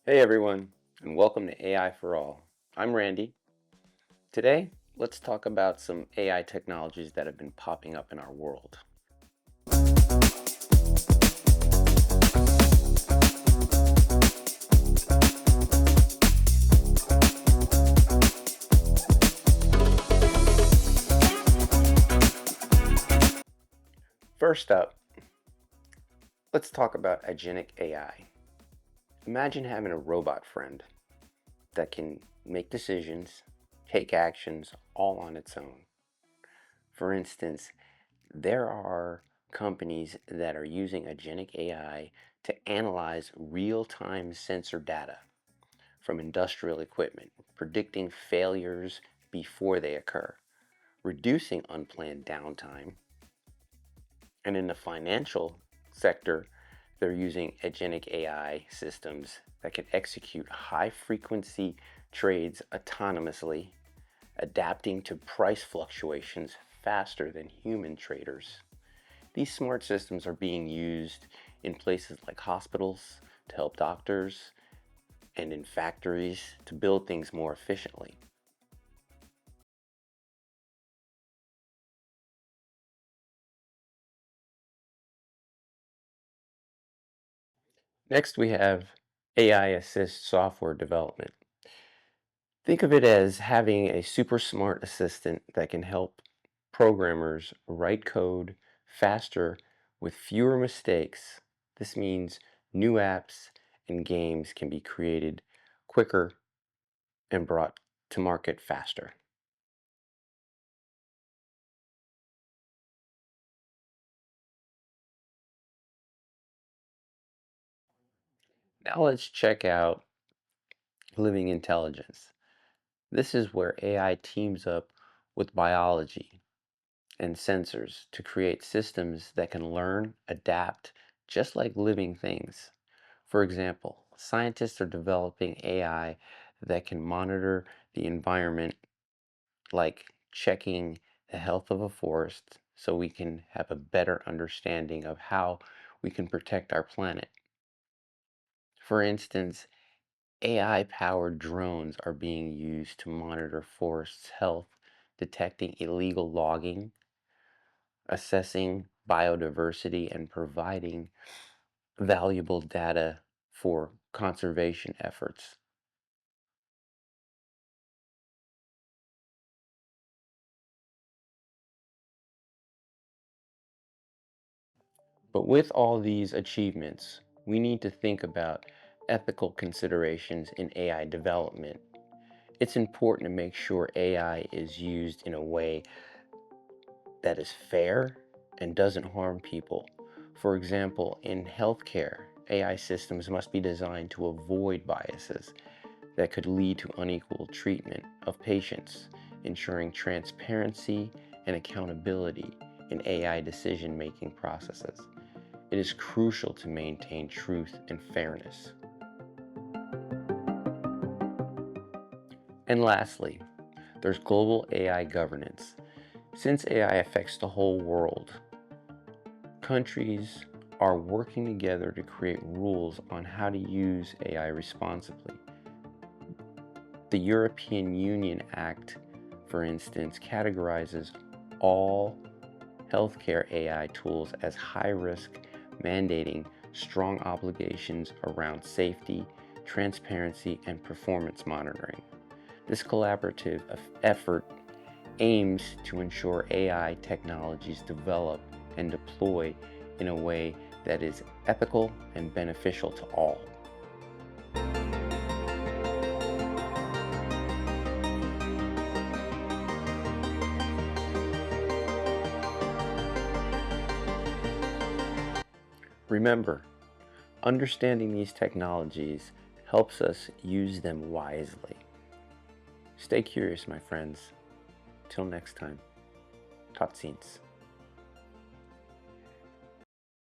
Hey everyone, and welcome to AI for All. I'm Randy. Today, let's talk about some AI technologies that have been popping up in our world. First up, let's talk about Agentic AI. Imagine having a robot friend that can make decisions, take actions all on its own. For instance, there are companies that are using Agentic AI to analyze real-time sensor data from industrial equipment, predicting failures before they occur, reducing unplanned downtime. And in the financial sector, they're using agentic AI systems that can execute high-frequency trades autonomously, adapting to price fluctuations faster than human traders. These smart systems are being used in places like hospitals to help doctors and in factories to build things more efficiently. Next, we have AI assist software development. Think of it as having a super smart assistant that can help programmers write code faster with fewer mistakes. This means new apps and games can be created quicker and brought to market faster. Now let's check out living intelligence. This is where AI teams up with biology and sensors to create systems that can learn, adapt, just like living things. For example, scientists are developing AI that can monitor the environment, like checking the health of a forest, so we can have a better understanding of how we can protect our planet. For instance, AI-powered drones are being used to monitor forests' health, detecting illegal logging, assessing biodiversity, and providing valuable data for conservation efforts. But with all these achievements, we need to think about ethical considerations in AI development. It's important to make sure AI is used in a way that is fair and doesn't harm people. For example, in healthcare, AI systems must be designed to avoid biases that could lead to unequal treatment of patients, ensuring transparency and accountability in AI decision-making processes. It is crucial to maintain truth and fairness. And lastly, there's global AI governance. Since AI affects the whole world, countries are working together to create rules on how to use AI responsibly. The European Union Act, for instance, categorizes all healthcare AI tools as high risk, mandating strong obligations around safety, transparency, and performance monitoring. This collaborative effort aims to ensure AI technologies develop and deploy in a way that is ethical and beneficial to all. Remember, understanding these technologies helps us use them wisely. Stay curious, my friends. Till next time, tot ziens.